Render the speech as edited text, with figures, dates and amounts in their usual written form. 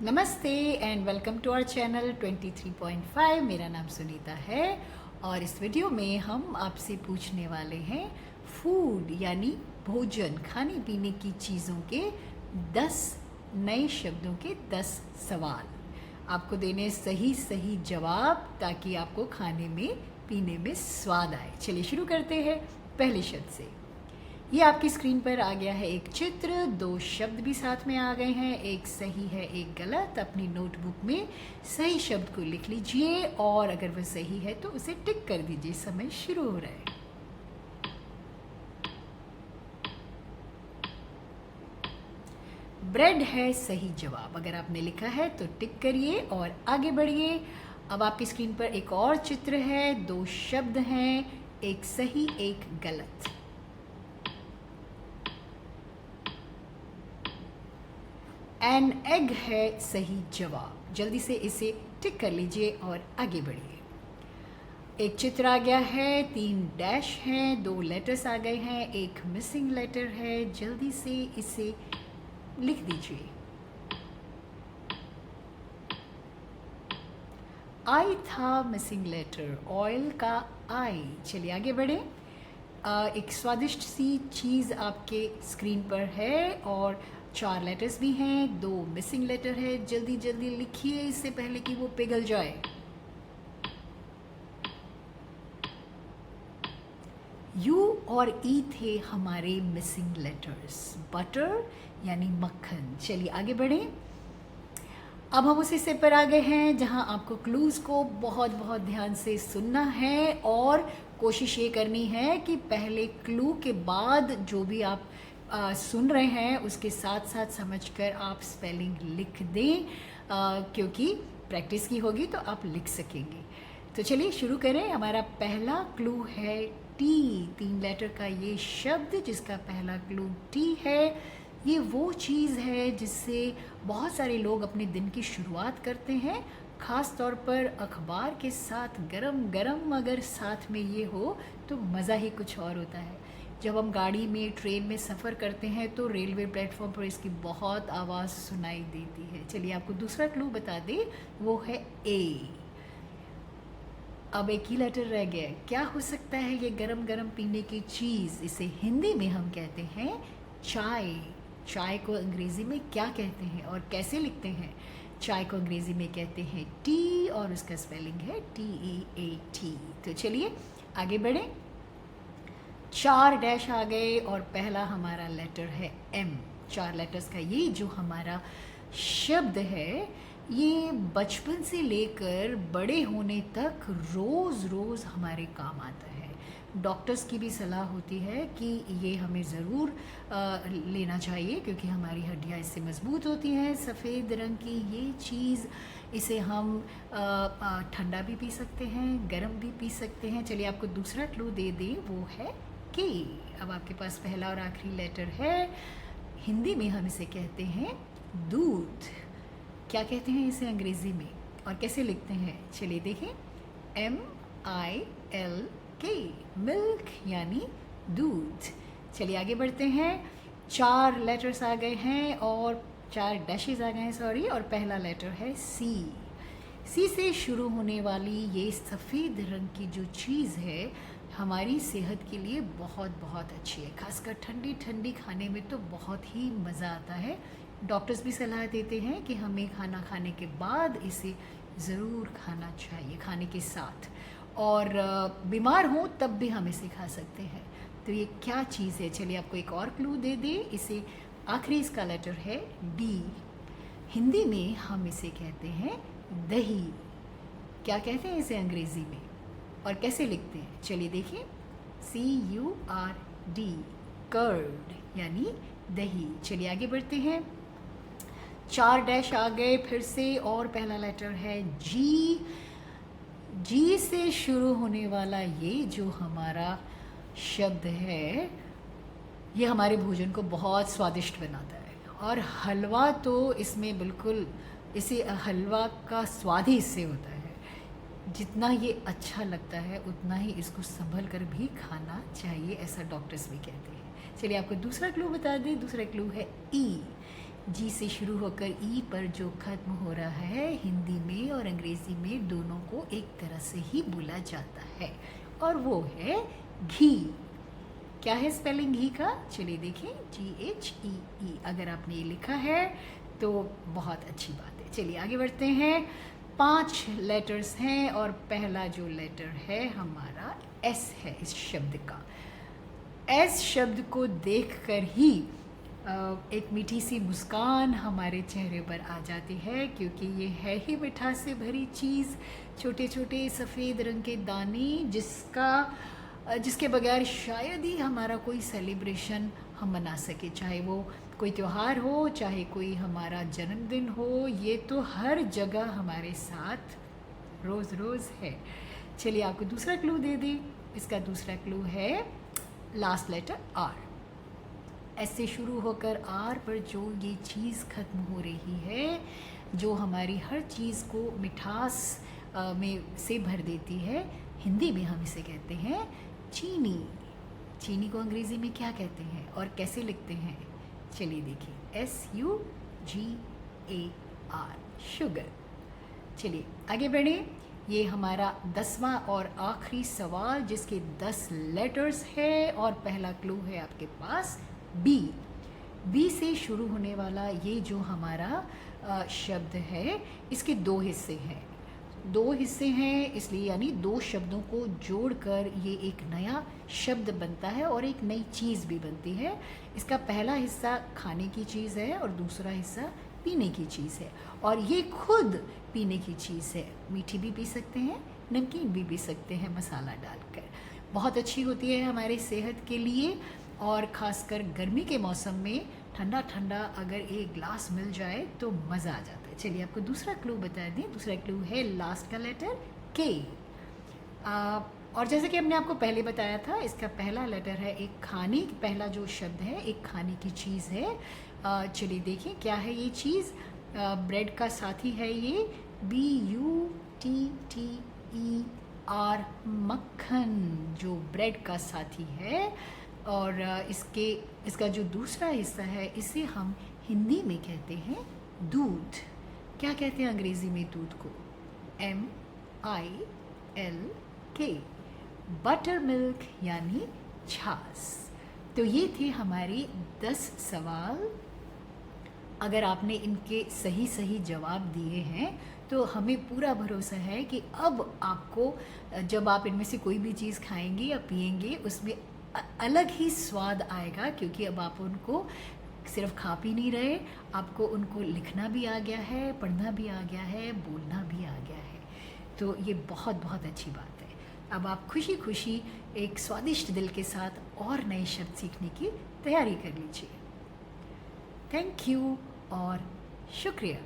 नमस्ते and welcome to our channel 23.5। मेरा नाम सुनीता है और इस वीडियो में हम आपसे पूछने वाले हैं फूड यानी भोजन, खाने पीने की चीज़ों के 10 नए शब्दों के 10 सवाल आपको देने सही सही जवाब, ताकि आपको खाने में पीने में स्वाद आए। चलिए शुरू करते हैं पहले शब्द से। ये आपकी स्क्रीन पर आ गया है एक चित्र, 2 शब्द भी साथ में आ गए हैं, एक सही है एक गलत। अपनी नोटबुक में सही शब्द को लिख लीजिए और अगर वह सही है तो उसे टिक कर दीजिए। समय शुरू हो रहा है। ब्रेड है सही जवाब। अगर आपने लिखा है तो टिक करिए और आगे बढ़िए। अब आपकी स्क्रीन पर एक और चित्र है, 2 शब्द हैं, एक सही एक गलत। एन एग है सही जवाब। जल्दी से इसे टिक कर लीजिए और आगे बढ़िए। एक चित्र आ गया है, 3 डैश हैं, 2 लेटर्स आ गए हैं, एक मिसिंग लेटर है। जल्दी से इसे लिख दीजिए। आई था मिसिंग लेटर, ऑयल का आई। चलिए आगे बढ़े। एक स्वादिष्ट सी चीज़ आपके स्क्रीन पर है और 4 लेटर्स भी हैं, 2 मिसिंग लेटर है। जल्दी जल्दी लिखिए इससे पहले कि वो पिघल जाए। यू और ई थे हमारे मिसिंग लेटर्स। बटर यानी मक्खन। चलिए आगे बढ़ें। अब हम उस हिस्से पर आ गए हैं जहां आपको क्लूज़ को बहुत बहुत ध्यान से सुनना है और कोशिश ये करनी है कि पहले क्लू के बाद जो भी आप सुन रहे हैं उसके साथ साथ समझकर आप स्पेलिंग लिख दें, क्योंकि प्रैक्टिस की होगी तो आप लिख सकेंगे। तो चलिए शुरू करें। हमारा पहला क्लू है टी। 3 लेटर का ये शब्द जिसका पहला क्लू टी है। ये वो चीज़ है जिससे बहुत सारे लोग अपने दिन की शुरुआत करते हैं, ख़ास तौर पर अखबार के साथ गरम गरम। अगर साथ में ये हो तो मज़ा ही कुछ और होता है। जब हम गाड़ी में, ट्रेन में सफ़र करते हैं तो रेलवे प्लेटफॉर्म पर इसकी बहुत आवाज़ सुनाई देती है। चलिए आपको दूसरा क्लू बता दें, वो है ए। अब एक ही लेटर रह गया। क्या हो सकता है ये गरम गरम पीने की चीज़? इसे हिंदी में हम कहते हैं चाय। चाय को अंग्रेज़ी में क्या कहते हैं और कैसे लिखते हैं? चाय को अंग्रेज़ी में कहते हैं टी और उसका स्पेलिंग है TEAT। तो चलिए आगे बढ़ें। 4 डैश आ गए और पहला हमारा लेटर है M। 4 लेटर्स का ये जो हमारा शब्द है, ये बचपन से लेकर बड़े होने तक रोज़ रोज़ हमारे काम आता है। डॉक्टर्स की भी सलाह होती है कि ये हमें ज़रूर लेना चाहिए, क्योंकि हमारी हड्डियाँ इससे मजबूत होती हैं। सफ़ेद रंग की ये चीज़, इसे हम ठंडा भी पी सकते हैं, गर्म भी पी सकते हैं। चलिए आपको दूसरा क्लू दे दें, वो है के। अब आपके पास पहला और आखिरी लेटर है। हिंदी में हम इसे कहते हैं दूध। क्या कहते हैं इसे अंग्रेज़ी में और कैसे लिखते हैं? चलिए देखें, MILK, मिल्क यानी दूध। चलिए आगे बढ़ते हैं। 4 लेटर्स आ गए हैं और 4 डैशेज आ गए हैं, सॉरी, और पहला लेटर है सी। सी से शुरू होने वाली ये सफ़ेद रंग की जो चीज़ है हमारी सेहत के लिए बहुत बहुत अच्छी है। खासकर ठंडी ठंडी खाने में तो बहुत ही मज़ा आता है। डॉक्टर्स भी सलाह देते हैं कि हमें खाना खाने के बाद इसे ज़रूर खाना चाहिए, खाने के साथ। और बीमार हों तब भी हम इसे खा सकते हैं। तो ये क्या चीज़ है? चलिए आपको एक और क्लू दे दें। इसे आखिरी इसका लेटर है डी। हिंदी में हम इसे कहते हैं दही। क्या कहते हैं इसे अंग्रेज़ी में और कैसे लिखते हैं? चलिए देखिए, CURD, कर्ड यानी दही। चलिए आगे बढ़ते हैं। 4 डैश आ गए फिर से और पहला लेटर है जी। जी से शुरू होने वाला ये जो हमारा शब्द है, ये हमारे भोजन को बहुत स्वादिष्ट बनाता है। और हलवा तो इसमें बिल्कुल, इसे हलवा का स्वाद ही इससे होता है। जितना ये अच्छा लगता है उतना ही इसको संभल कर भी खाना चाहिए, ऐसा डॉक्टर्स भी कहते हैं। चलिए आपको दूसरा क्लू बता दें। दूसरा क्लू है ई। जी से शुरू होकर ई पर जो ख़त्म हो रहा है, हिंदी में और अंग्रेज़ी में दोनों को एक तरह से ही बोला जाता है, और वो है घी। क्या है स्पेलिंग घी का? चलिए देखें, GHEE। अगर आपने ये लिखा है तो बहुत अच्छी बात है। चलिए आगे बढ़ते हैं। 5 लेटर्स हैं और पहला जो लेटर है हमारा S है इस शब्द का। S शब्द को देखकर ही एक मीठी सी मुस्कान हमारे चेहरे पर आ जाती है, क्योंकि ये है ही मिठास से भरी चीज़, छोटे छोटे सफ़ेद रंग के दाने, जिसके बगैर शायद ही हमारा कोई सेलिब्रेशन हम मना सके, चाहे वो कोई त्यौहार हो, चाहे कोई हमारा जन्मदिन हो, ये तो हर जगह हमारे साथ रोज़ रोज़ है। चलिए आपको दूसरा क्लू दे दें। इसका दूसरा क्लू है लास्ट लेटर R। ऐसे शुरू होकर R पर जो ये चीज़ ख़त्म हो रही है, जो हमारी हर चीज़ को मिठास में से भर देती है, हिंदी में हम इसे कहते हैं चीनी। चीनी को अंग्रेज़ी में क्या कहते हैं और कैसे लिखते हैं? चलिए देखिए, SUGAR, शुगर। चलिए आगे बढ़ें। ये हमारा 10वां और आखिरी सवाल, जिसके 10 लेटर्स है, और पहला क्लू है आपके पास B। B से शुरू होने वाला ये जो हमारा शब्द है, इसके 2 हिस्से हैं। 2 हिस्से हैं इसलिए, यानी 2 शब्दों को जोड़कर ये एक नया शब्द बनता है और एक नई चीज़ भी बनती है। इसका पहला हिस्सा खाने की चीज़ है और दूसरा हिस्सा पीने की चीज़ है, और ये खुद पीने की चीज़ है। मीठी भी पी सकते हैं, नमकीन भी पी सकते हैं मसाला डालकर। बहुत अच्छी होती है हमारे सेहत के लिए, और ख़ासकर गर्मी के मौसम में ठंडा ठंडा अगर एक ग्लास मिल जाए तो मज़ा आ जाता है। चलिए आपको दूसरा क्लू बता दें। दूसरा क्लू है लास्ट का लेटर K। और जैसे कि हमने आपको पहले बताया था, इसका पहला लेटर है एक खाने, पहला जो शब्द है एक खाने की चीज़ है। चलिए देखें क्या है ये चीज़। ब्रेड का साथी है ये, BUTTER, मक्खन, जो ब्रेड का साथी है। और इसका जो दूसरा हिस्सा है, इसे हम हिंदी में कहते हैं दूध। क्या कहते हैं अंग्रेज़ी में दूध को? MILK, बटर मिल्क, यानी छाछ। तो ये थे हमारे 10 सवाल। अगर आपने इनके सही सही जवाब दिए हैं तो हमें पूरा भरोसा है कि अब आपको, जब आप इनमें से कोई भी चीज़ खाएंगे या पिएंगे, उसमें अलग ही स्वाद आएगा, क्योंकि अब आप उनको सिर्फ खा पी नहीं रहे, आपको उनको लिखना भी आ गया है, पढ़ना भी आ गया है, बोलना भी आ गया है। तो ये बहुत बहुत अच्छी बात है। अब आप खुशी खुशी एक स्वादिष्ट दिल के साथ और नए शब्द सीखने की तैयारी कर लीजिए। थैंक यू और शुक्रिया।